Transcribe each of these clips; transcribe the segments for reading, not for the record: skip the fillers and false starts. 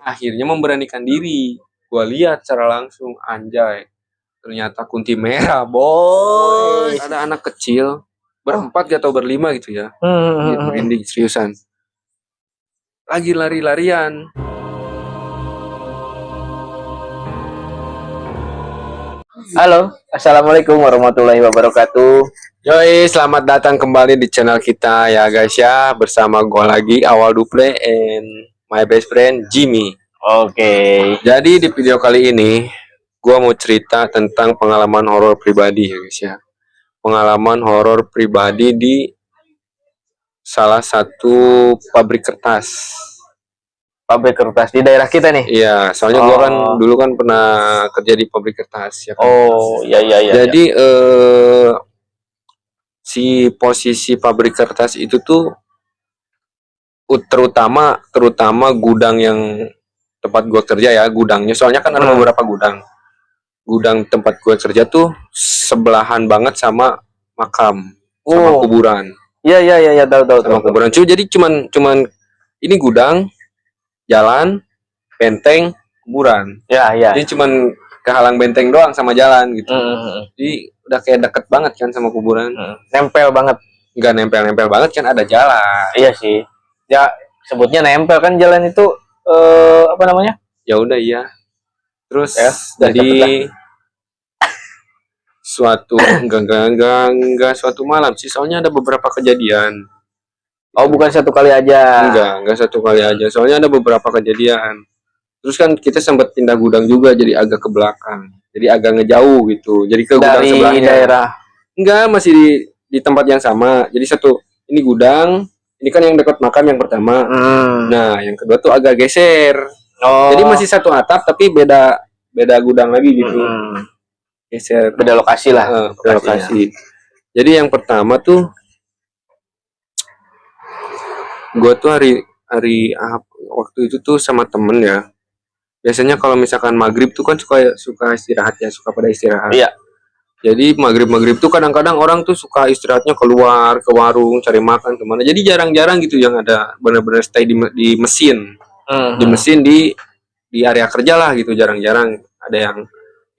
Akhirnya memberanikan diri. Gua lihat secara langsung, anjay. Ternyata kunti merah, bos. Ada anak kecil berempat atau berlima gitu ya. Gitu, ending seriusan. Lagi lari-larian. Halo, assalamualaikum warahmatullahi wabarakatuh. Yoi, selamat datang kembali di channel kita ya guys ya. Bersama gua lagi Awal Duple and my best friend Jimmy. Oke. Jadi di video kali ini gua mau cerita tentang pengalaman horor pribadi ya guys ya. Pengalaman horor pribadi di salah satu pabrik kertas. Pabrik kertas di daerah kita nih. Iya, soalnya gua kan dulu kan pernah kerja di pabrik kertas ya kan. Oh, iya. Jadi si posisi pabrik kertas itu tuh terutama gudang yang tempat gua kerja ya, gudangnya. Soalnya kan ada beberapa gudang. Gudang tempat gua kerja tuh sebelahan banget sama makam, sama kuburan. Iya, tahu. Sama kuburan. Jadi cuman ini gudang, jalan, benteng, kuburan. Iya. Jadi cuman kehalang benteng doang sama jalan gitu. Jadi udah kayak deket banget kan sama kuburan. Nempel banget. Nggak nempel-nempel banget kan, ada jalan. Iya sih. Ya sebutnya nempel kan jalan itu apa namanya? Ya udah iya. Terus Ya, jadi suatu enggak suatu malam sih, soalnya ada beberapa kejadian. Oh, bukan satu kali aja. Enggak satu kali aja. Soalnya ada beberapa kejadian. Terus kan kita sempat pindah gudang juga, jadi agak ke belakang. Jadi agak ngejauh gitu. Jadi ke gudang Dari sebelahnya. daerah. Enggak, masih di tempat yang sama. Jadi ini gudang, ini kan yang dekat makam yang pertama. Nah, yang kedua tuh agak geser. Oh. Jadi masih satu atap tapi beda gudang lagi gitu. Geser. Beda lokasi lah. Beda lokasi. Jadi yang pertama tuh gue tuh waktu itu tuh sama temen ya. Biasanya kalau misalkan maghrib tuh kan suka istirahat ya, suka pada istirahat. Iya. Jadi maghrib tuh kadang-kadang orang tuh suka istirahatnya keluar ke warung cari makan kemana. Jadi jarang-jarang gitu yang ada benar-benar stay di mesin, di mesin di area kerja lah gitu. Jarang-jarang ada yang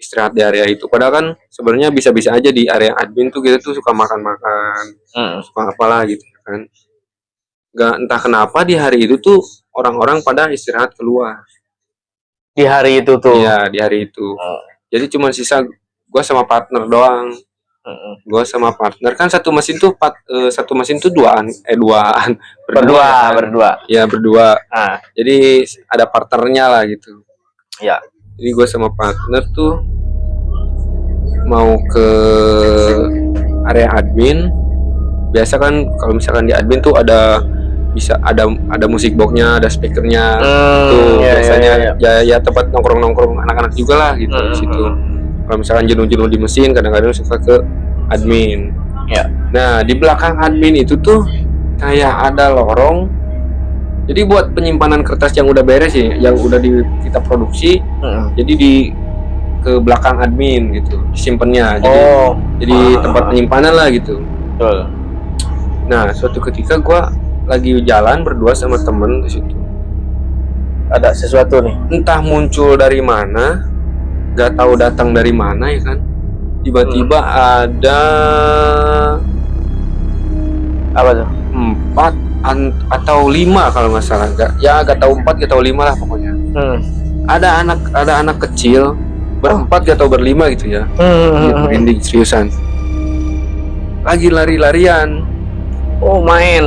istirahat di area itu. Padahal kan sebenarnya bisa-bisa aja di area admin tuh kita tuh suka makan-makan, suka apalah gitu kan. Gak entah kenapa di hari itu tuh orang-orang pada istirahat keluar. Di hari itu tuh. Iya, di hari itu. Jadi cuma sisa gue sama partner doang. Gue sama partner kan satu mesin tuh duaan. Berdua. Ya berdua. Jadi ada partnernya lah gitu. Ya. Jadi gue sama partner tuh mau ke area admin. Biasa kan kalau misalkan di admin tuh ada musik boxnya, ada speakernya, tuh biasanya ya tempat nongkrong anak-anak juga lah gitu di situ. Kalau misalkan jenuh di mesin, kadang-kadang suka ke admin. Ya. Nah, di belakang admin itu tuh kayak ada lorong. Jadi buat penyimpanan kertas yang udah beres sih, yang udah kita produksi, jadi ke belakang admin gitu, disimpannya. Jadi tempat penyimpanan lah gitu. Betul. Nah, suatu ketika gua lagi jalan berdua sama temen di situ. Ada sesuatu nih. Entah muncul dari mana, gak tahu datang dari mana ya kan. Tiba-tiba ada apa tuh? 4 atau 5 kalau nggak salah. Gak tahu 4 gak tahu 5 lah pokoknya. Ada anak kecil berempat gak tahu berlima gitu ya. Gitu, ending seriusan. Lagi lari-larian. Oh, main.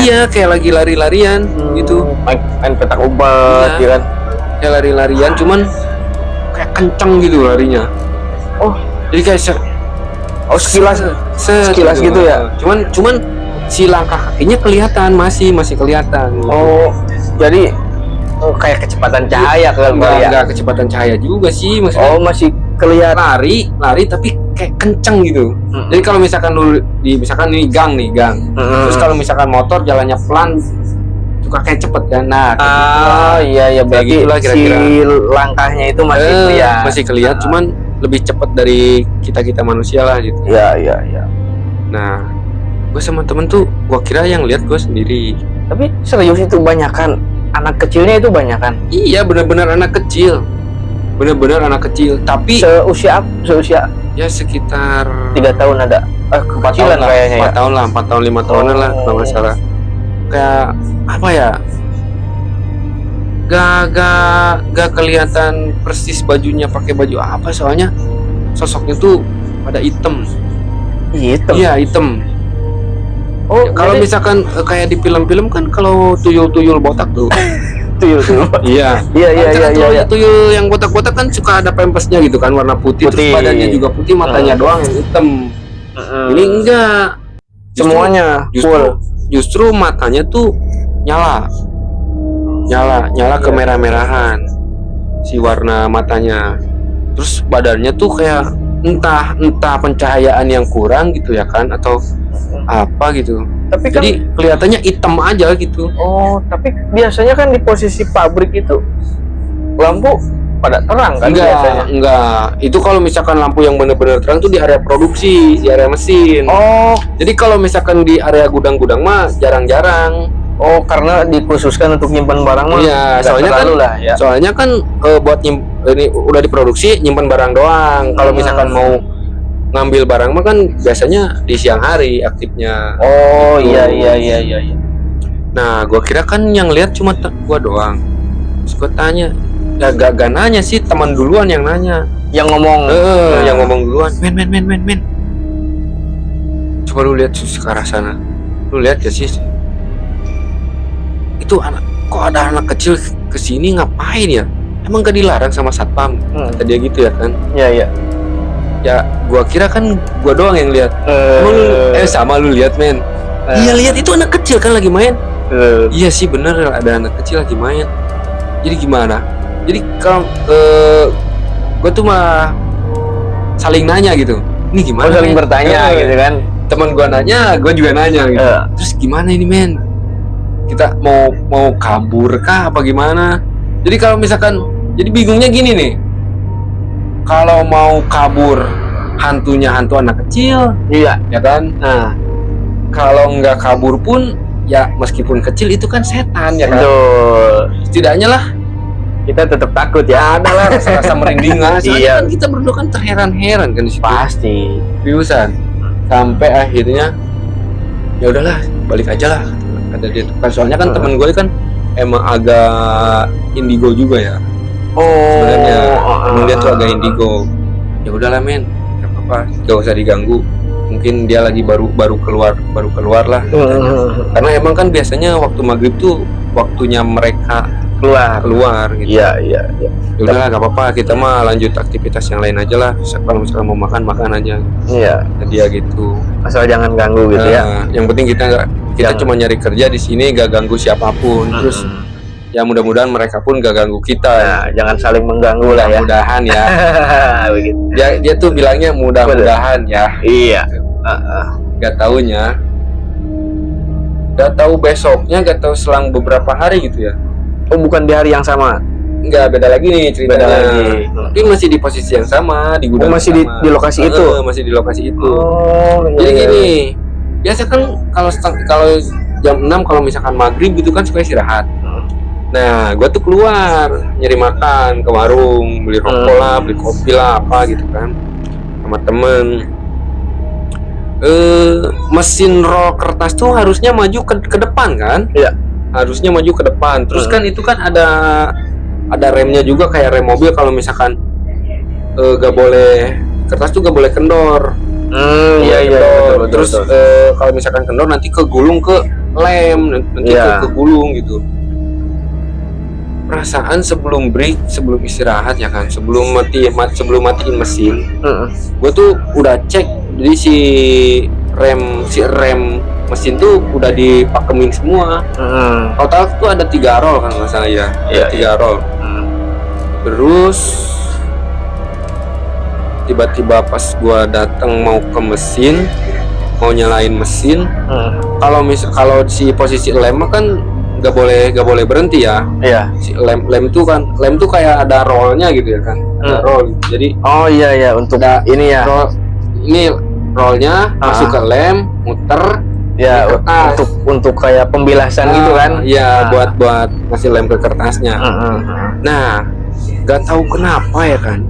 Iya, kayak lagi lari-larian gitu. Main petak umpet, ya kan? Kayak lari-larian, cuman kayak kenceng gitu larinya. Oh, jadi kayak sekilas gitu ya. Cuman si langkah kakinya kelihatan, masih kelihatan. Oh, jadi kayak kecepatan cahaya kan? Enggak kecepatan cahaya juga sih maksudnya. Oh, masih kelihatan lari tapi kayak kenceng gitu. Jadi kalau misalkan misalkan ini gang. Terus kalau misalkan motor jalannya pelan suka kayak cepet kan. Nah, iya berarti gitulah kira-kira. Si langkahnya itu masih kelihatan. Cuman lebih cepet dari kita manusia lah gitu. Iya. Nah, gue sama temen tuh gua kira yang lihat gue sendiri. Tapi serius itu banyakan anak kecilnya itu banyak kan? Iya, benar-benar anak kecil. Benar-benar anak kecil, tapi Seusia ya sekitar 3 tahun ada. 4 tahun Kecilan lah, kayaknya 4 ya. tahun lah, 4 tahun 5 tahunan lah kalau nggak salah. Kayak apa ya? Gak kelihatan persis bajunya pakai baju apa, soalnya sosoknya tuh pada hitam. Hitam. Iya, hitam. Oh, Ya, kalau jadi misalkan kayak di film-film kan kalau tuyul-tuyul botak tuh. tuyul. Iya. Iya. Tuyul yang botak-botak kan suka ada pempesnya gitu kan, warna putih, terus Putih. badannya juga putih, matanya doang yang hitam. Ini enggak. Semuanya full. Justru matanya tuh nyala kemerah-merahan si warna matanya. Terus badannya tuh kayak entah pencahayaan yang kurang gitu ya kan, atau apa gitu. Tapi kan, Jadi kelihatannya hitam aja gitu. oh, tapi biasanya kan di posisi pabrik itu lampu pada terang kan biasanya. Enggak. Itu kalau misalkan lampu yang benar-benar terang tuh di area produksi, di area mesin. Oh, Jadi kalau misalkan di area gudang-gudang mah jarang-jarang. oh, karena dikhususkan untuk nyimpan barang mah. Iya, nggak soalnya kan terlalu lah ya. Soalnya kan buat ini udah diproduksi, nyimpan barang doang. Kalau misalkan mau ngambil barang mah kan biasanya di siang hari aktifnya. Oh, Gitu. iya. Nah, gua kira kan yang lihat cuma gua doang. Terus gua tanya, ya gak nanya sih, teman duluan yang nanya. Yang ngomong. Yang ngomong duluan. Men. Coba lu lihat ke arah sana. Lu lihat ya sih. Itu kok ada anak kecil kesini ngapain ya? Emang gak dilarang sama satpam? Kata dia gitu ya kan. Iya. Ya gua kira kan gua doang yang lihat. Emang sama lu lihat men? Iya lihat, itu anak kecil kan lagi main. Iya sih bener, ada anak kecil lagi main. Jadi gimana? Jadi kalau gua tuh mah saling nanya gitu. Ini gimana? saling bertanya gitu kan. Teman gua nanya, gua juga nanya gitu. Terus gimana ini men? Kita mau kabur kah apa gimana? Jadi kalau misalkan, jadi bingungnya gini nih. Kalau mau kabur hantunya hantu anak kecil, Iya. ya kan? Nah, kalau nggak kabur pun ya meskipun kecil itu kan setan ya kan? Betul. Setidaknya lah Kita tetap takut ya. ada lah rasa merinding lah. Soalnya Iya. kan kita berdua kan terheran-heran kan di situ. Pasti. Seriusan. Sampai akhirnya ya udahlah, balik aja lah kata dia. Soalnya kan teman gue kan emang agak indigo juga ya. Oh. Sebenarnya emang dia tuh agak indigo. Ya udahlah men, nggak apa-apa, gak usah diganggu. Mungkin dia lagi baru keluar lah. Karena emang kan biasanya waktu maghrib tuh waktunya mereka keluar gitu. Iya. Ya udahlah, nggak apa-apa, kita mah lanjut aktivitas yang lain aja lah. Kalau misalnya mau makan aja. Iya. Nah, dia gitu. Asal jangan ganggu gitu ya. Yang penting kita Jangan. cuma nyari kerja di sini, gak ganggu siapapun. Terus ya mudah-mudahan mereka pun gak ganggu kita. Nah, jangan saling mengganggu lah ya. Mudah-mudahan ya. Begitu. Dia tuh bilangnya mudah-mudahan ya. Iya. Gak taunya, gak tahu besoknya, gak tahu selang beberapa hari gitu ya. Oh, bukan di hari yang sama. Enggak, beda lagi nih ceritanya. Beda lagi. Tapi masih di posisi yang sama, di gudang masih sama. di lokasi itu? Masih di lokasi itu. Oh, Jadi gini, biasa kan kalau jam 6 kalau misalkan maghrib gitu kan suka istirahat. Nah, gua tuh keluar nyari makan ke warung, beli rokok lah, beli kopi lah, apa gitu kan, sama temen. Mesin roll kertas tuh harusnya maju ke depan kan? Iya. Harusnya maju ke depan. Terus kan itu kan ada remnya juga kayak rem mobil. Kalau misalkan gak boleh, kertas tuh gak boleh kendor. Iya. Betul, Terus betul. kalau misalkan kendor nanti kegulung ke lem, nanti kegulung gitu. Perasaan sebelum break, sebelum istirahat ya kan, sebelum matiin mesin, gue tuh udah cek. Jadi si rem mesin tuh udah dipakemin semua. Total tuh ada 3 roll kan nggak salah ya. Iya, 3 roll. Terus tiba-tiba pas gua datang mau ke mesin, mau nyalain mesin, kalau si posisi lem kan nggak boleh berhenti ya. Iya. Si lem tuh kayak ada rollnya gitu ya kan. Ada roll. Jadi Oh iya untuk ada ini ya. ini rollnya masuk ke lem, muter, Ya, kertas. untuk kayak pembilasan gitu kan. Iya, buat ngasih lem ke kertasnya. Nah, nggak tahu kenapa ya kan,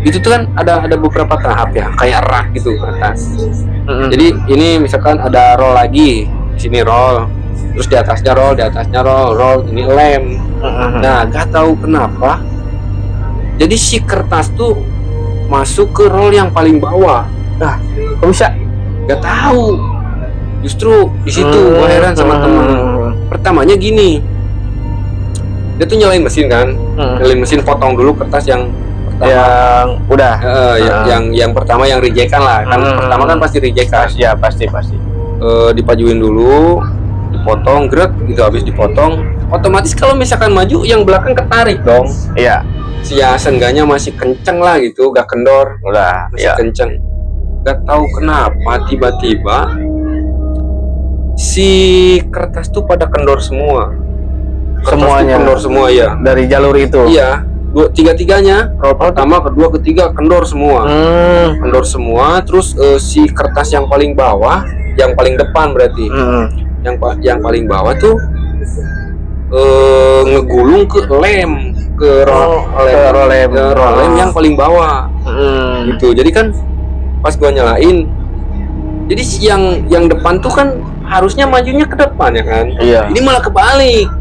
itu tuh kan ada beberapa tahap ya, kayak rak gitu ke atas. Jadi ini misalkan ada roll lagi, di sini roll, terus di atasnya roll, ini lem. Nah, nggak tahu kenapa, jadi si kertas tuh masuk ke roll yang paling bawah. Nah, kok bisa? Nggak tahu. Justru di situ gua heran sama temen. Pertamanya gini, dia tuh nyalain mesin kan, nyalain mesin, potong dulu kertas yang pertama, yang udah yang pertama yang rejekan lah kan. Pertama kan pasti rejekan ya, pasti dipajuin dulu, dipotong grek gitu. Habis dipotong, otomatis kalau misalkan maju, yang belakang ketarik dong. Iya, Ya seenggaknya masih kenceng lah gitu, gak kendor, udah masih kenceng. Gak tahu kenapa tiba-tiba si kertas tuh pada kendor semua. Semuanya kendor semua ya, dari jalur itu. iya, tiga-tiganya, roll pertama, kedua, ketiga kendor semua. Kendor semua. Terus si kertas yang paling bawah, yang paling depan berarti, yang paling bawah tuh ngegulung ke lem, ke roll lem yang paling bawah. Gitu. Jadi kan pas gua nyalain, jadi yang depan tuh kan harusnya majunya ke depan ya kan. Iya. Ini malah kebalik,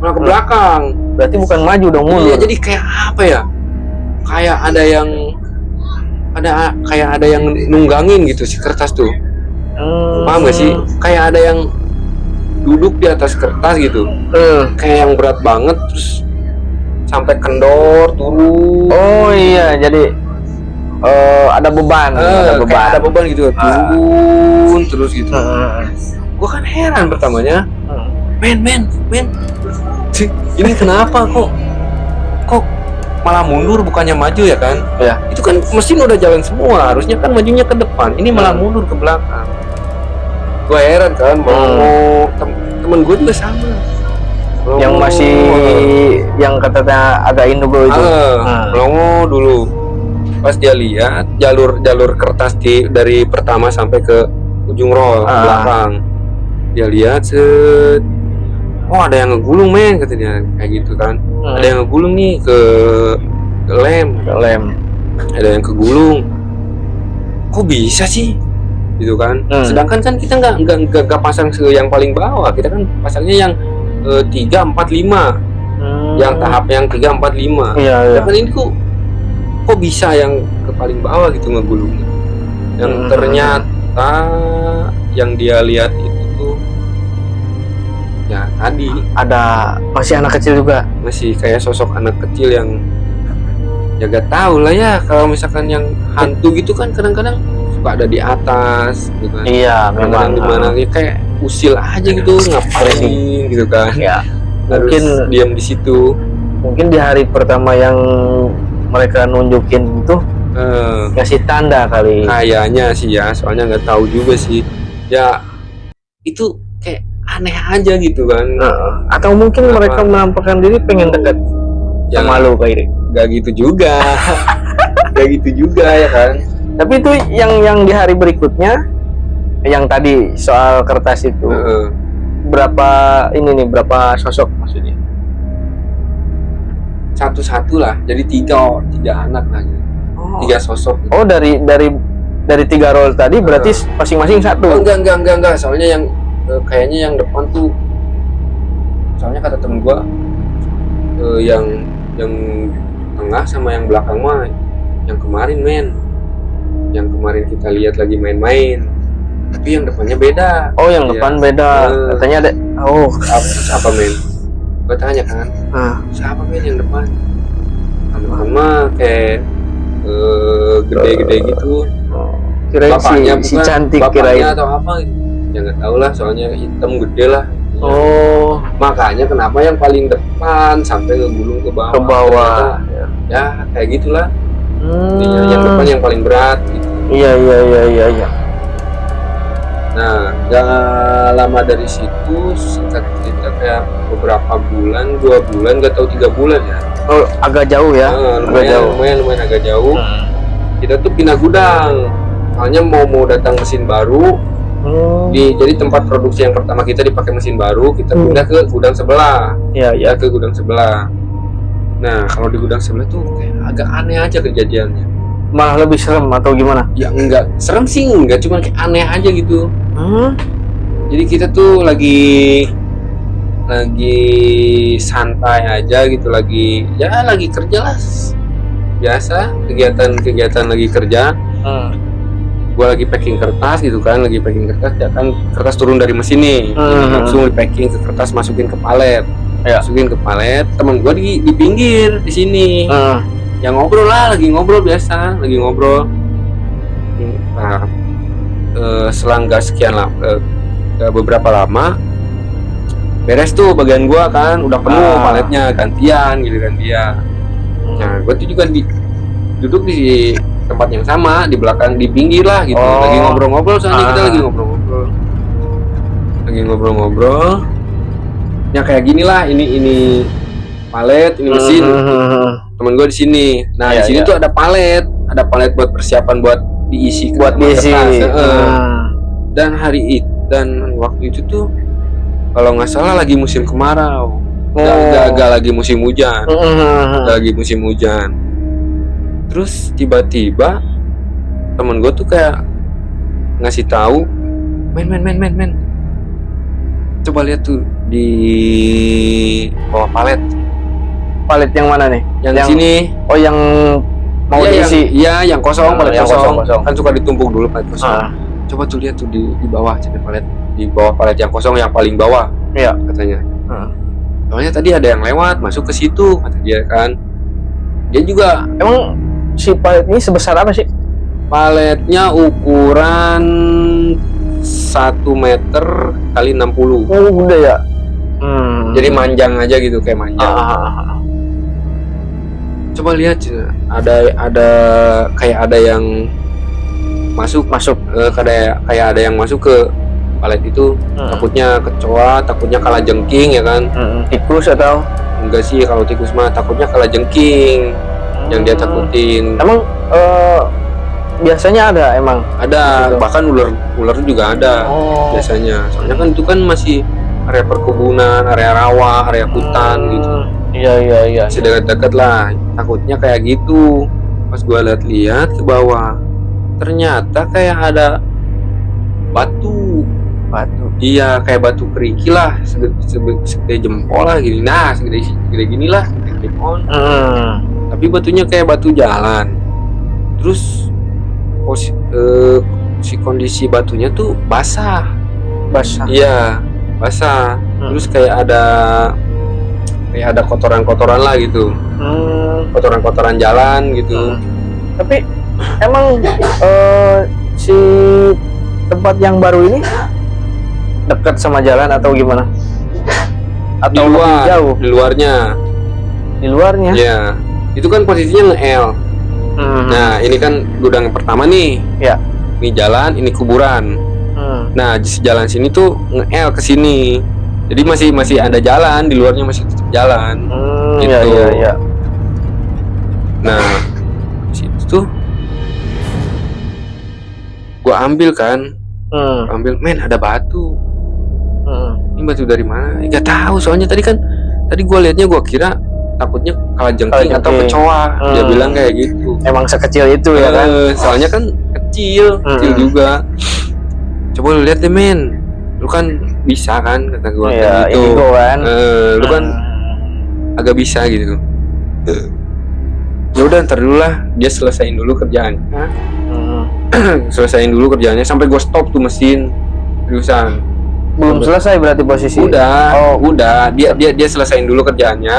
malah ke belakang. Berarti bukan maju dong, mundur. Iya, jadi kayak apa ya? Kayak ada yang nunggangin gitu si kertas tuh. Paham gak sih? Kayak ada yang duduk di atas kertas gitu. Kayak yang berat banget, terus sampai kendor turun. Oh iya, jadi ada beban, kayak ada beban gitu, turun terus gitu. Gua kan heran pertamanya, men, ini kenapa kok malah mundur bukannya maju ya kan? Ya. Itu kan mesin udah jalan semua, harusnya kan majunya ke depan, ini malah mundur ke belakang. Gua heran kan, temen gue juga sama. Yang masih yang katanya agak indigo itu. Melongo dulu. Pas dia lihat jalur kertas dari pertama sampai ke ujung roll ke belakang, dia lihat, set, oh ada yang ngegulung men, katanya kayak gitu kan. Ada yang ngegulung nih ke lem, ada yang kegulung. Kok bisa sih, gitu kan? Sedangkan kan kita nggak pasang yang paling bawah, kita kan pasangnya yang 3, 4, 5, yang tahap yang 3, 4, 5. Iya. Kan ini kok bisa yang ke paling bawah gitu ngegulungnya. Yang ternyata yang dia lihat itu tuh ya tadi ada masih anak kecil juga, masih kayak sosok anak kecil yang ya gak tahu lah ya, kalau misalkan yang hantu gitu kan kadang-kadang suka ada di atas gitu kan. Iya, memang di mana kayak usil aja gitu, ngapain gitu kan. Ya, harus mungkin diam di situ. Mungkin di hari pertama yang mereka nunjukin itu kasih tanda kali. Kayaknya sih ya, soalnya nggak tahu juga sih. Ya itu kayak aneh aja gitu kan. Atau mungkin mereka menampakkan diri pengen dekat sama lu kayak ini. Gak gitu juga. Gak gitu juga ya kan. Tapi itu yang di hari berikutnya, yang tadi soal kertas itu, berapa sosok maksudnya? Satu-satu lah, jadi tiga anak lah, tiga sosok. Oh, dari 3 roll tadi berarti masing-masing satu? Oh, enggak, soalnya yang kayaknya yang depan tuh, soalnya kata temen gua yang tengah sama yang belakang mah yang kemarin men, yang kemarin kita lihat lagi main-main, tapi yang depannya beda. Oh, yang depan beda. Katanya ada. Oh, apa men? Gue tanya kan, siapa men yang depan? Mama kayak gede-gede gitu. Kirain bapaknya si cantik, kirain atau apa? Ya nggak tahu lah, soalnya hitam gede lah. Oh, makanya kenapa yang paling depan sampai ngegulung ke bawah? Ke bawah. Ya kayak gitulah. Yang depan yang paling berat. Gitu. Iya. Nah, gak lama dari situ, singkat cerita kayak beberapa bulan, 2 bulan, gak tahu 3 bulan ya. Oh, agak jauh ya? Lumayan agak jauh. Kita tuh pindah gudang. Soalnya mau datang mesin baru, Jadi tempat produksi yang pertama kita dipakai mesin baru, kita pindah ke gudang sebelah. Iya. Ke gudang sebelah. Nah, kalau di gudang sebelah tuh kayak agak aneh aja kejadiannya. Malah lebih serem atau gimana? Ya enggak, serem sih enggak, cuma kayak aneh aja gitu. Jadi kita tuh lagi santai aja gitu, lagi kerja lah. Biasa, kegiatan lagi kerja. Gue lagi packing kertas gitu kan, ya kan kertas turun dari mesin nih, langsung di packing ke kertas, masukin ke palet, teman gue di pinggir di sini, yang ngobrol lagi ngobrol biasa, nah, selang gak sekian lama, beberapa lama beres tuh bagian gue kan, udah penuh paletnya, gantian. Nah gue tuh juga duduk di tempat yang sama, di belakang, di pinggir lah gitu, lagi ngobrol-ngobrol, soalnya kita lagi ngobrol-ngobrol ya kayak gini lah, ini palet, ini mesin, temen gue di sini. Nah di sini tuh ada palet buat persiapan buat diisi kertas. Dan waktu itu tuh kalau nggak salah lagi musim kemarau, agak lagi musim hujan, Terus tiba-tiba temen gue tuh kayak ngasih tahu, men, coba lihat tuh di bawah palet yang mana nih? Yang sini. Oh, yang mau diisi? Iya, yang kosong, palet yang kosong. kosong. Kan suka ditumpuk dulu palet kosong. Coba tuh lihat tuh di bawah palet, di bawah palet yang kosong, yang paling bawah. Iya, katanya. Soalnya tadi ada yang lewat masuk ke situ, kata dia kan. Dia juga, emang si palet ini sebesar apa sih? Paletnya ukuran 1 meter kali 60. Oh, udah ya. Jadi manjang aja gitu, kayak manjang. Coba lihat, ada kayak ada yang masuk kayak ada yang masuk ke palet itu. Takutnya kecoa, takutnya kalajengking ya kan. Tikus atau? Enggak sih, kalau tikus mah takutnya kalajengking yang dia takutin. Emang biasanya ada gitu. Bahkan ular juga ada biasanya. Soalnya kan itu kan masih area perkebunan, area rawa, area hutan gitu. Iya. Masih dekat-dekat lah. Takutnya kayak gitu. Pas gua lihat ke bawah, ternyata kayak ada batu. Iya, kayak batu kerikil lah, segede jempol lah gini. Nah, segede gini lah, segede jempol. Tapi batunya kayak batu jalan. Terus si kondisi batunya tuh basah. Iya, basah. Terus kayak ada kotoran-kotoran lah gitu. Kotoran-kotoran jalan gitu. Tapi emang si tempat yang baru ini dekat sama jalan atau gimana? Atau lebih jauh? Di luarnya. Ya. Itu kan posisinya nge-L. Nah, ini kan gudang yang pertama nih. Ya. Ini jalan, ini kuburan. Nah, di jalan sini tuh nge-L ke sini. Jadi masih ada jalan, di luarnya masih tetap jalan. Gitu. Iya. Nah, situ tuh gua ambil kan. Men, ada batu. Ini batu dari mana? Gak tahu, soalnya tadi gua liatnya, gua kira takutnya kalajengking atau kecoa. Dia bilang kayak gitu. Emang sekecil itu ya kan? Soalnya kan kecil juga. Coba lu lihat deh, men. Lu kan bisa kan, kata gua kayak gitu. Kan. Lu kan agak bisa gitu. Ya udah, ntar dulu lah, dia selesaiin dulu kerjaannya. Selesaiin dulu kerjaannya sampai gua stop tuh mesin. Seriusan. Belum selesai berarti posisi. Udah. Dia selesaiin dulu kerjaannya,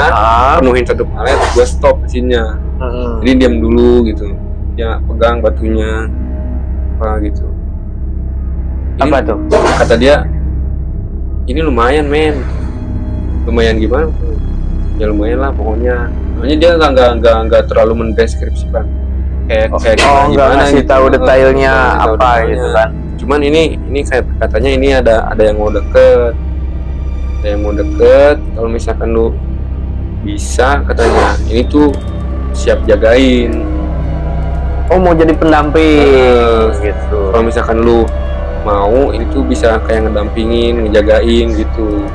penuhin satu palet, gua stop mesinnya. Jadi diam dulu gitu. Dia pegang batunya apa gitu. Apa tuh? Kata dia, ini lumayan, men. Lumayan gimana? Ya lumayan lah pokoknya. Soalnya dia nggak terlalu mendeskripsikan kayak gimana ngasih gitu. Tahu detailnya apa gitu kan. Cuman ini katanya ini ada yang mau deket. Kalau misalkan lu bisa, katanya ini tuh siap jagain. Oh, mau jadi pendamping gitu. Kalau misalkan lu mau itu bisa kayak ngedampingin, ngejagain gitu.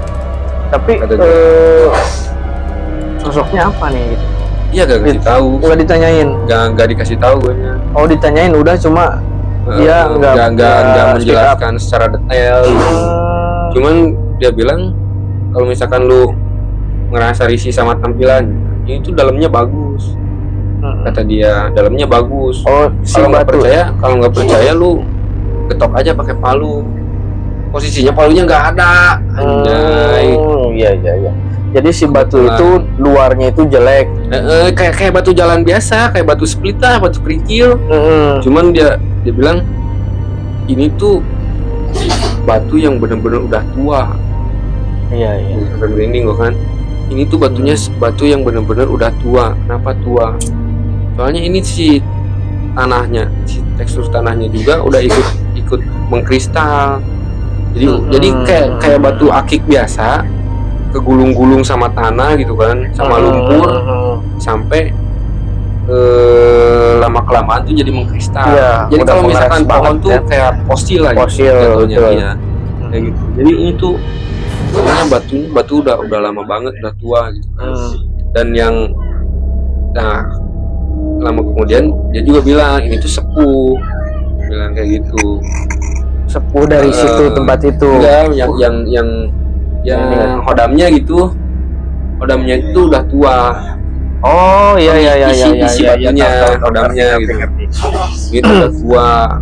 Tapi sosoknya apa nih gitu? Iya, gak kasih tahu. Nggak ditanyain? Gak dikasih tahu gue nya. Oh, ditanyain udah, cuma dia nggak menjelaskan secara detail gitu. Cuman dia bilang kalau misalkan lu ngerasa risih sama tampilan, itu dalamnya bagus. Kata dia, dalamnya bagus. Oh, kalau nggak percaya lu getok aja pakai palu. Posisinya palunya nggak ada. Anjay. Iya. Jadi si batu itu luarnya itu jelek. Kayak batu jalan biasa, kayak batu split lah, batu kerikil. Cuman dia bilang ini tuh batu yang benar-benar udah tua. Iya. Sampai merinding gua kan. Ini tuh batunya batu yang benar-benar udah tua. Kenapa tua? Soalnya ini si tanahnya, si tekstur tanahnya juga udah ikut mengkristal. Jadi kayak batu akik biasa, kegulung-gulung sama tanah gitu kan, sama lumpur, sampai lama kelamaan tuh jadi mengkristal. Ya, jadi kalau misalkan pohon tuh ya, kayak fosil lah, fosil ya, kayak gitu. Jadi ini tuh sebenarnya batu udah lama banget, udah tua gitu kan. Dan lama kemudian dia juga bilang ini tuh sepuh, bilang kayak gitu. Sepuh dari situ tempat itu. Enggak, yang hodamnya gitu. Hodamnya itu udah tua. Oh iya. Isi batunya, hodamnya gitu. Itu udah tua.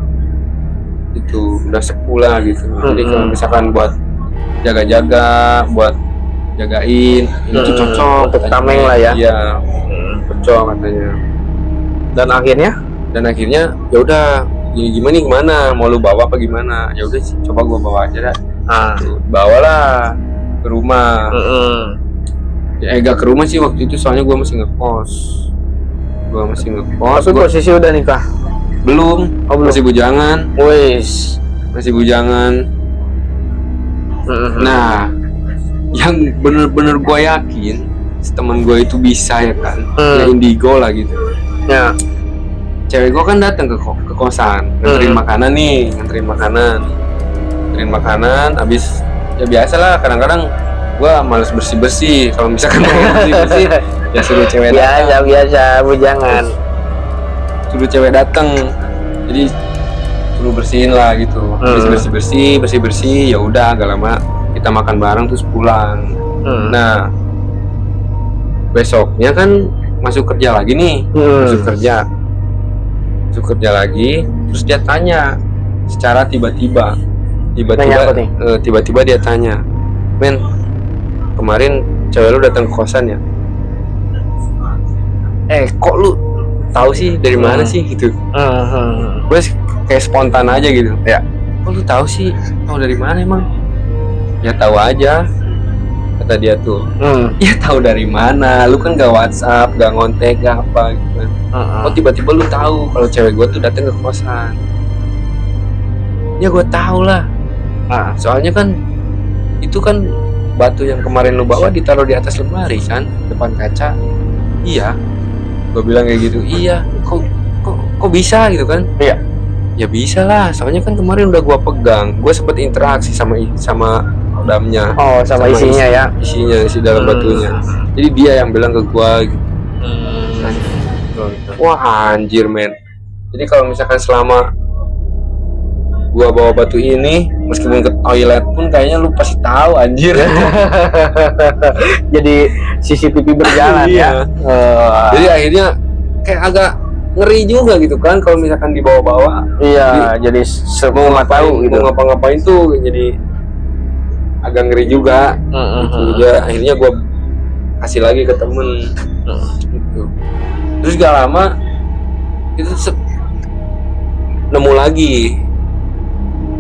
Itu udah sepuh lah gitu. Jadi kalau misalkan buat jaga-jaga, buat jagain, itu cocok untuk tameng lah ya. Iya. Cocok katanya. Dan akhirnya ya udah, gimana mau lu bawa apa gimana? Ya udah coba gua bawa aja dah. Bawalah ke rumah. Gak ke rumah sih waktu itu, soalnya gua masih ngekos. Tapi posisi udah nikah? Belum. Masih bujangan. Wis. Masih bujangan. Nah, yang bener-bener gua yakin temen gua itu bisa ya kan, ya indigo lah gitu. Ya. Cewek gua kan datang ke kosan, nganterin makanan, habis ya biasalah kadang-kadang gua males bersih kalau misalkan mau bersih ya suruh cewek datang. Biasa bujangan. Suruh cewek datang, jadi suruh bersihin lah gitu. Habis bersih, ya udah agak lama kita makan bareng terus pulang. Nah, besoknya kan masuk kerja lagi nih, masuk kerja lagi, terus dia tanya secara tiba-tiba dia tanya, men, kemarin cewek lu datang ke kosan ya? Kok lu tahu sih, dari mana sih gitu? Gue kayak spontan aja gitu, ya, kok lu tahu sih? Tahu dari mana emang? Ya tahu aja, kata dia tuh. Ya tahu dari mana? Lu kan gak WhatsApp, gak ngontek, gak apa gitu kan. Kok tiba-tiba lu tahu kalau cewek gue tuh datang ke kosan? Ya gue tahu lah. Soalnya kan itu kan batu yang kemarin lu bawa ditaruh di atas lemari kan, depan kaca. Iya. Gue bilang kayak gitu. Iya. Kok bisa gitu kan? Iya. Ya bisa lah. Soalnya kan kemarin udah gue pegang. Gue sempet interaksi sama hodamnya. Oh, sama isinya ya. Isinya, isi dalam batunya. Jadi dia yang bilang ke gua gitu. Wah, anjir men. Jadi kalau misalkan selama gua bawa batu ini, meskipun ke toilet pun kayaknya lu pasti tahu anjir. Jadi CCTV berjalan ya. Jadi akhirnya kayak agak ngeri juga gitu kan kalau misalkan dibawa-bawa. Iya, jadi semua tahu gitu. Mau ngapa-ngapain tuh jadi agak ngeri juga. Gitu. Akhirnya gue kasih lagi ke temen. Gitu. Terus gak lama itu nemu lagi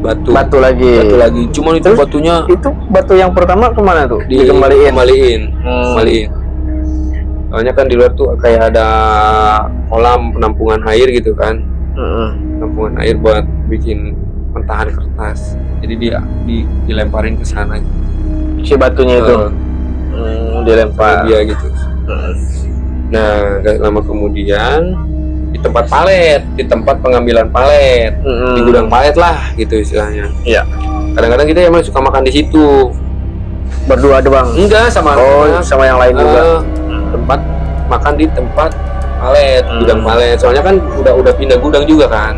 batu lagi. Cuman itu batunya, itu batu yang pertama kemana tuh? Dikembaliin. Soalnya kan di luar tuh kayak ada kolam penampungan air gitu kan. Penampungan air buat bikin mentahan kertas. Jadi dia dilemparin ke sana. Si batunya itu dilempar dia gitu. Nah, gak lama kemudian itu tempat palet, di tempat pengambilan palet, di gudang palet lah gitu istilahnya. Iya. Kadang-kadang kita emang suka makan di situ. Berdua doang? Enggak, sama sama yang lain juga. Tempat makan di tempat palet, gudang palet. Soalnya kan udah pindah gudang juga kan.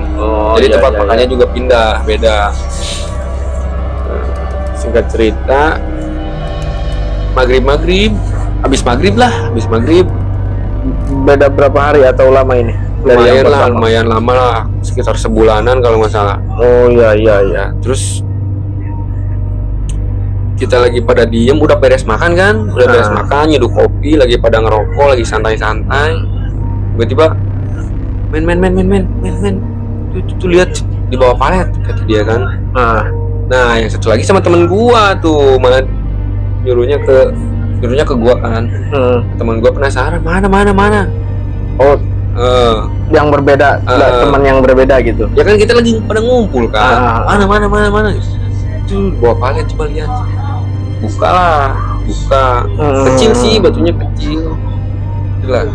Jadi tempat makannya juga pindah, beda. Singkat cerita, maghrib, habis maghrib. Beda berapa hari atau lama ini? Lumayan lama lah, sekitar sebulanan kalau nggak salah. Oh iya. Terus kita lagi pada diem, udah beres makan kan, beres makan, nyeduh kopi, lagi pada ngerokok, lagi santai-santai. Tiba-tiba, men, tuh lihat di bawah palet, kata dia kan. Nah, yang satu lagi sama temen gua tuh, malah nyuruhnya ke gua kan. Temen gua penasaran, mana. Oh, yang berbeda, teman yang berbeda gitu. Ya kan kita lagi pada ngumpul kan. Mana. Tuh bawa palet, coba lihat. Buka. Kecil sih, batunya kecil. Itulah.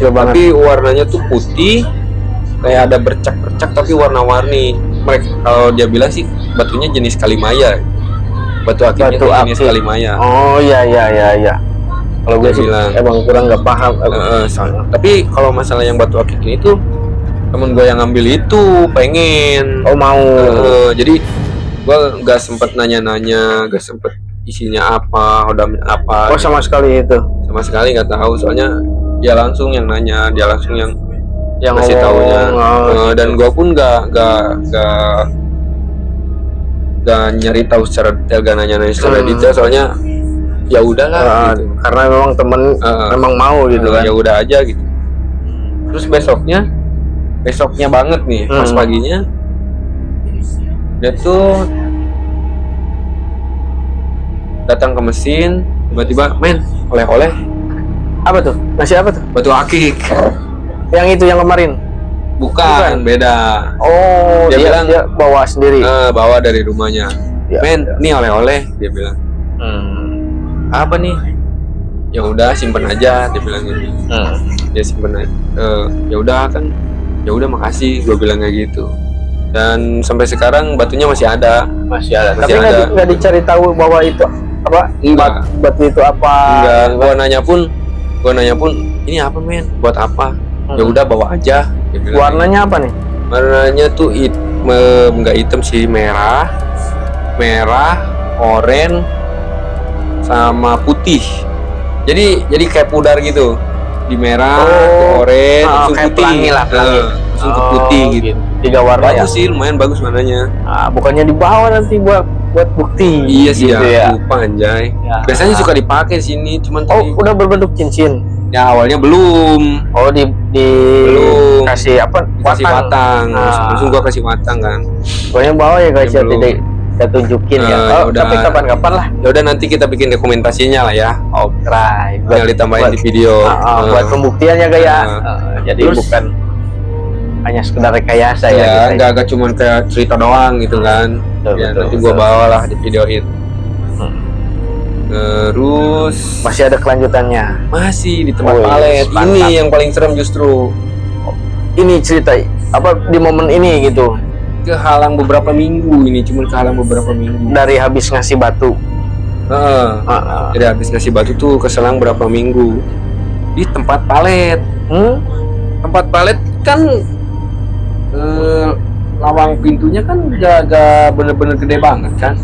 Tapi warnanya tuh putih, kayak ada bercak-bercak tapi warna-warni. Mereka kalau dia bilang sih batunya jenis kalimaya. Batu akiknya jenis kalimaya. Oh iya. Kalau gue sih bilang, emang kurang nggak paham. Tapi kalau masalah yang batu akik ini tuh temen gue yang ngambil itu pengen. Oh mau. Jadi gue nggak sempet nanya-nanya, nggak sempet isinya apa, hodamnya apa. Oh sama sekali itu. Sama sekali nggak tahu, soalnya dia langsung yang nanya, dia langsung yang ngasih taunya. Dan gue pun nggak nyari tahu secara detail, gak nanya-nanya secara detail, soalnya ya udahlah gitu. Karena memang temen memang mau gitu kan. Ya udah aja gitu. Terus besoknya banget nih, pas paginya dia tuh datang ke mesin, tiba-tiba, men, oleh-oleh. Apa tuh? Nasi apa tuh? Batu akik. Yang itu yang kemarin? Bukan, beda. Oh, dia bilang dia bawa sendiri. Bawa dari rumahnya. Men, ini oleh-oleh, dia bilang. Apa nih? Ya udah simpen aja, dia bilang gitu. Dia simpen aja. Ya udah kan. Ya udah makasih, gue bilang kayak gitu. Dan sampai sekarang batunya masih ada. Tapi nggak dicari tahu bahwa itu apa? Enggak. Batu itu apa? Enggak. Gua nanya pun, ini apa men? Buat apa? Ya udah bawa aja. Warnanya apa nih? Warnanya tuh enggak hitam sih, merah, oranye, sama putih. Jadi kayak pudar gitu. Di merah, ke oranye, langsung kayak putih. Pelangi. Langsung ke putih gitu. 3 warna bagus sih, lumayan bagus warnanya. Bukannya dibawa nanti buat bukti. Iya sih gitu ya. Lupa anjay. Biasanya suka dipakai sini, cuman udah berbentuk cincin. Ya awalnya belum. Oh belum kasih apa? Kasih watang. Langsung gua kasih watang kan. Pokoknya bawa ya guys, ya tidak kita tunjukin ya. Tapi kapan-kapan lah. Ya udah nanti kita bikin dokumentasinya lah ya. Right. Tinggal ditambahin di video. Buat pembuktian ya guys ya. Jadi bukan hanya sekedar rekayasa ya. Enggak cuma kayak cerita doang gitu kan. Ya nanti gua bawalah di videoin. Terus masih ada kelanjutannya. Masih di tempat palet. Ini yang paling serem justru. Ini cerita apa di momen ini gitu. Kehalang beberapa minggu ini, cuma kehalang beberapa minggu. Dari habis ngasih batu. Dari habis ngasih batu tuh keselang berapa minggu. Di tempat palet. Tempat palet kan lawang pintunya kan gak bener-bener gede banget kan.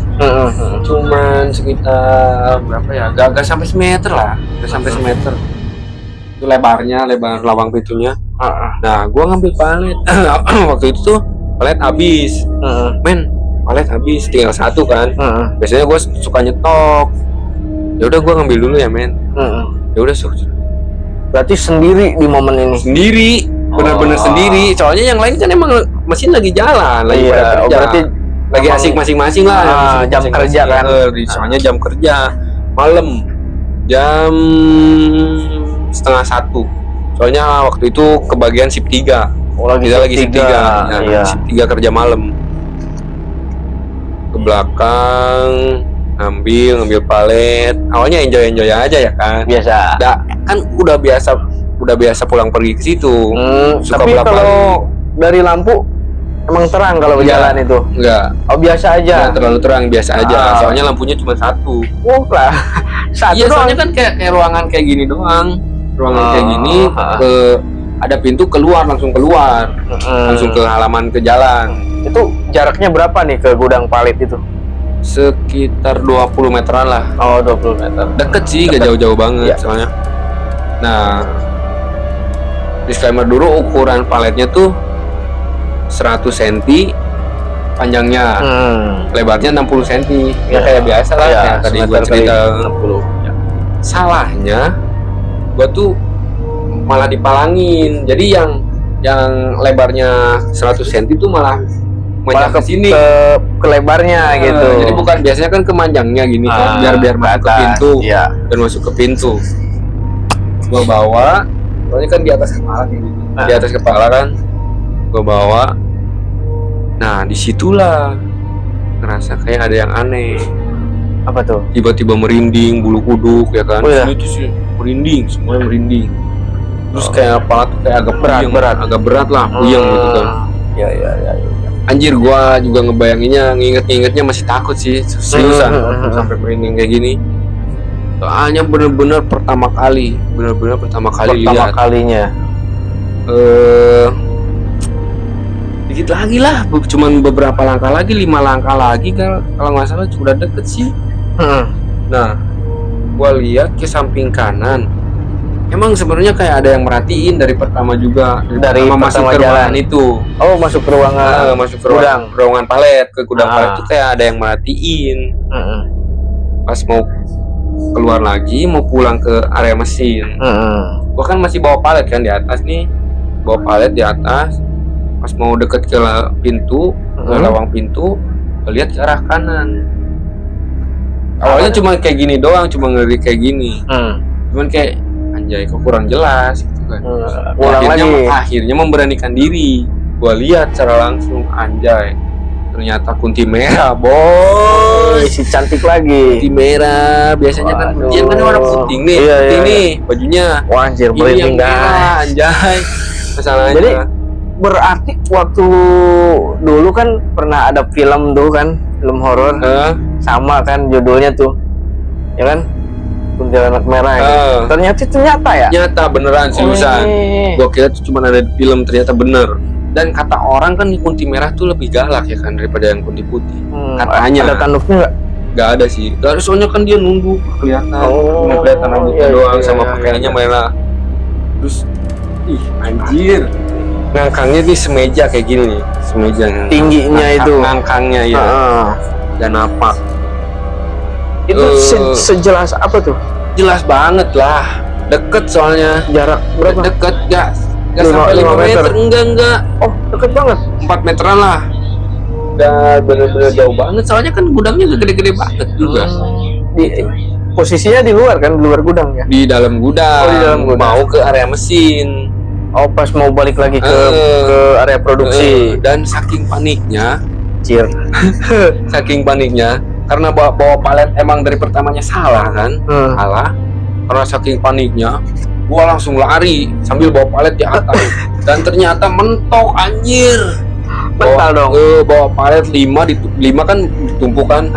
Cuman sekitar berapa ya, gak sampai semeter lah, gak sampai semeter itu lebar lawang pintunya. Nah gua ngambil palet waktu itu tuh palet habis. Men, palet habis, tinggal 1 kan. Biasanya gua suka nyetok. Ya udah gua ngambil dulu ya men. Ya udah berarti sendiri di momen ini. Sendiri, benar-benar sendiri. Soalnya yang lain kan emang mesin lagi jalan, lagi pada kerja. Berarti lagi asik masing-masing lah. Jam kerja kan. Soalnya jam kerja malam jam 12:30. Soalnya waktu itu kebagian shift 3. Kita lagi shift 3. Shift 3 kerja malam. Ke belakang ngambil palet. Awalnya enjoy aja ya kan. Biasa. Kan udah biasa udah biasa pulang pergi ke situ. Suka Tapi bolak-balik. kalau dari lampu emang terang kalau berjalan itu? Enggak. Oh, biasa aja. Nggak terlalu terang, biasa aja. Soalnya lampunya cuma satu. Lah. Satu Iya, doang. soalnya kan kayak ruangan kayak gini doang. Ruangan kayak gini, ada pintu keluar, langsung keluar. Langsung ke halaman, ke jalan. Itu jaraknya berapa nih ke gudang palit itu? Sekitar 20 meteran lah. Oh, 20 meter. Deket sih, gak jauh-jauh banget soalnya. Nah, disclaimer dulu, ukuran paletnya tuh 100 cm panjangnya, lebarnya 60 cm. Ya kayak biasa lah, kayak tadi gua cerita. 60. Salahnya gua tuh malah dipalangin. Jadi yang lebarnya 100 cm tuh malah ke sini, ke lebarnya gitu. Jadi bukan, biasanya kan kemanjangnya gini kan, biar masuk ke pintu. Dan masuk ke pintu. Gua bawa, soalnya kan di atas kepala kayak gitu. Di atas kepala kan gua bawa. Nah, disitulah ngerasa kayak ada yang aneh. Apa tuh? Tiba-tiba merinding, bulu kuduk ya kan. Itu sih merinding, semuanya merinding. Terus kayak kepala tuh kayak agak agak berat lah, puyeng gitu kan. Ya. Anjir, gua juga ngebayanginnya, ngingetnya masih takut sih, seriusan sampai merinding kayak gini. Soalnya bener-bener pertama kali lihat. Kalinya. Dikit lagi lah, cuman beberapa langkah lagi, 5 langkah lagi kalau nggak salah, sudah deket sih. Nah, gua lihat ke samping kanan. Emang sebenarnya kayak ada yang merhatiin dari pertama juga, dari masuk ke ruangan itu. Oh, masuk ke ruangan. Masuk ke ruangan palet, ke gudang palet itu kayak ada yang merhatiin. Pas mau keluar lagi, mau pulang ke area mesin. Gua kan masih bawa palet kan di atas nih, bawa palet di atas. Pas mau deket ke pintu, ke lawang pintu, lihat ke arah kanan. Awalnya cuma kayak gini doang, cuma ngeri kayak gini. Cuman kayak anjay, kok kurang jelas gitu kan. Akhirnya memberanikan diri. Gua lihat secara langsung, anjay, ternyata kunti merah, boy. Si cantik lagi. Kunti merah, biasanya kan dia kan warna putih nih, putih nih bajunya. Wah, anjir, merinding dah. Anjay. Masalahnya. Jadi berarti waktu dulu kan pernah ada film tuh kan, film horor, sama kan judulnya tuh, ya kan, kuntilanak merah. Ternyata itu nyata ya? Nyata beneran, seriusan. Gua kira tuh cuma ada di film, ternyata bener. Dan kata orang kan kunti merah tuh lebih galak ya kan daripada yang kunti putih. Katanya. Ada tanduknya nggak? Nggak ada sih. Gak ada, soalnya kan dia nunduk, kelihatan, cuma kelihatan rambutnya doang, sama pakaiannya merah. Terus, ih anjir. Ngangkangnya nih semeja kayak gini nih, semeja tingginya itu, ngangkangnya ya, dan apa itu sejelas apa tuh? Jelas banget lah, deket soalnya. Jarak berapa? Deket, nggak sampai 5 meter, enggak. Oh, deket banget, 4 meteran lah. Udah bener-bener jauh banget, soalnya kan gudangnya gede-gede banget juga. Posisinya di luar kan, di luar gudang ya? Di dalam gudang. Oh, di dalam gudang. Mau ke area mesin. Oh, pas mau balik lagi ke area produksi. Dan saking paniknya, saking paniknya, karena bawa palet emang dari pertamanya salah kan, salah. Karena saking paniknya, gua langsung lari sambil bawa palet di atas. Dan ternyata mentok, anjir. Mental dong. Bawa palet 5 kan ditumpukan.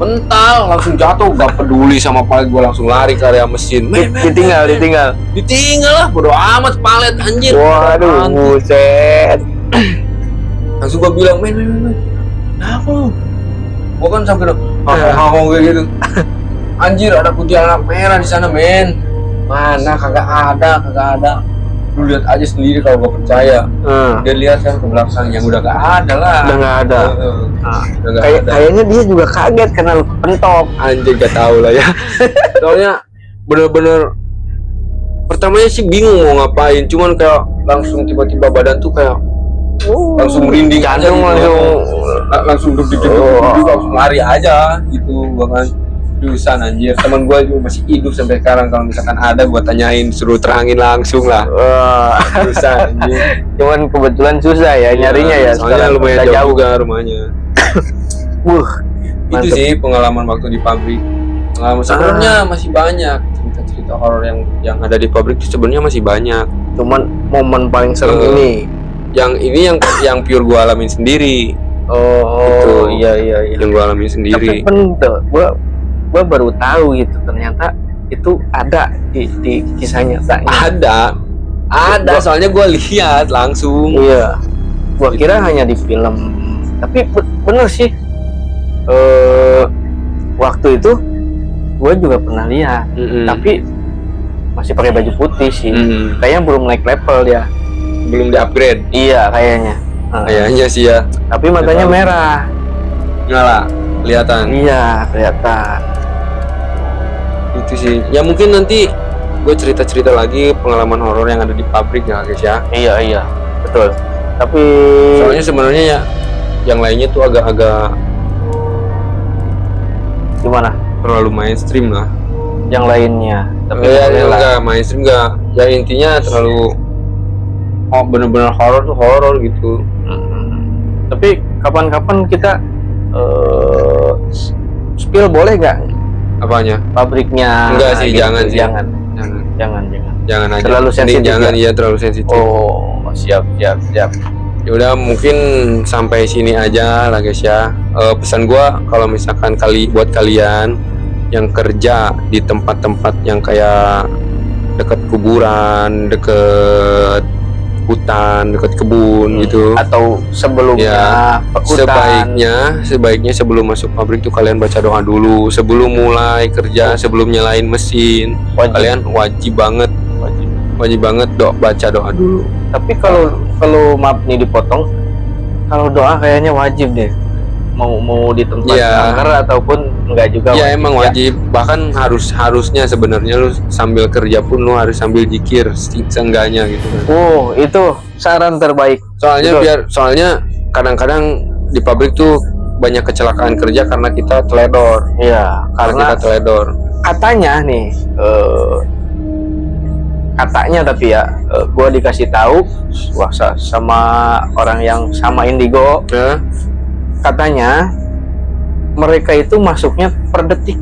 Mental, langsung jatuh, gak peduli sama palet, gue langsung lari ke area mesin. Ditinggal lah, bodo amat palet, anjir. Waduh, buset. Langsung gue bilang, men, apa lu? Gue kan sampai ngomong kayak gitu. Anjir, ada kuntilanak merah di sana, men. Mana? Kagak ada. Lu lihat aja sendiri kalau gak percaya. Dia lihat kan ke belakang, yang udah gak ada lah. Udah gak ada. Kayaknya dia juga kaget karena lu pentok. Anjir, gak tahu lah ya. Soalnya bener-bener pertamanya sih bingung mau ngapain, cuman kayak langsung tiba-tiba badan tuh kayak langsung merinding, jantung langsung duduk, langsung lari aja gitu, bahkan. Jurusan anjir, teman gue juga masih hidup sampai sekarang. Kalau misalkan ada, gue tanyain, suruh terangin langsung lah. Jurusan anjir. Cuman kebetulan susah ya nyarinya ya. Soalnya lumayan jauh juga rumahnya. Itu sih pengalaman waktu di pabrik. Sebenarnya masih banyak cerita-cerita horor yang ada di pabrik itu, sebenarnya masih banyak. Cuman momen paling serem ini yang pure gua alamin sendiri. Gitu. Iya. Yang gua alamin sendiri. Tapi bener, gua baru tahu gitu, ternyata itu ada di kisah nyatanya. Ada, soalnya gua lihat langsung. Iya. Gua kira hanya di film. Tapi bener sih. Waktu itu gue juga pernah lihat, tapi masih pakai baju putih sih. Kayaknya belum naik level ya, belum di-upgrade. Iya kayaknya. Kayaknya sih ya. Tapi matanya merah. Nyala, kelihatan. Iya, kelihatan. Itu sih. Ya mungkin nanti gue cerita-cerita lagi pengalaman horor yang ada di pabrik ya guys ya. Iya, betul. Tapi soalnya sebenarnya ya yang lainnya tuh agak-agak gimana? Terlalu mainstream lah. Yang lainnya. Tapi enggak mainstream enggak. Ya intinya terlalu bener-bener horor tuh horor gitu. Tapi kapan-kapan kita spill boleh nggak? Apanya? Pabriknya. Enggak sih, gitu. jangan sih. Jangan aja. Terlalu sensitif. Jangan ya, terlalu sensitif. Oh, siap. Ya udah, mungkin sampai sini aja lah guys ya. Pesan gua kalau misalkan buat kalian yang kerja di tempat-tempat yang kayak deket kuburan, deket hutan, deket kebun gitu, atau sebelumnya hutan, sebaiknya sebelum masuk pabrik tuh kalian baca doa dulu sebelum mulai kerja, sebelum nyalain mesin. Kalian wajib banget baca doa dulu. Tapi kalau maaf nih dipotong, kalau doa kayaknya wajib deh, mau di tempat kanker ataupun enggak juga. Ya emang wajib, bahkan harusnya sebenarnya lu sambil kerja pun lu harus sambil zikir seenggaknya gitu kan. Itu saran terbaik. Soalnya kadang-kadang di pabrik tuh banyak kecelakaan kerja karena kita teledor. Iya, karena kita teledor. Katanya nih, tapi ya, gue dikasih tahu sama orang yang sama Indigo, katanya mereka itu masuknya per detik,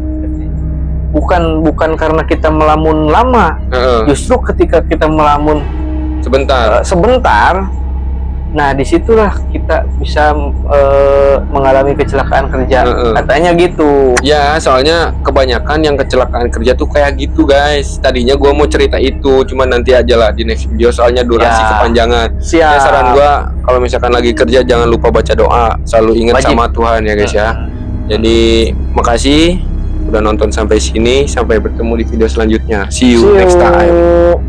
bukan karena kita melamun lama. Justru ketika kita melamun sebentar, nah disitulah kita bisa mengalami kecelakaan kerja. Katanya gitu. Ya, soalnya kebanyakan yang kecelakaan kerja tuh kayak gitu guys. Tadinya gua mau cerita itu, cuman nanti aja lah di next video, soalnya durasi kepanjangan. Ya, saran gua kalau misalkan lagi kerja jangan lupa baca doa, selalu ingat sama Tuhan ya guys ya. Jadi makasih udah nonton sampai sini, sampai bertemu di video selanjutnya. See you next time.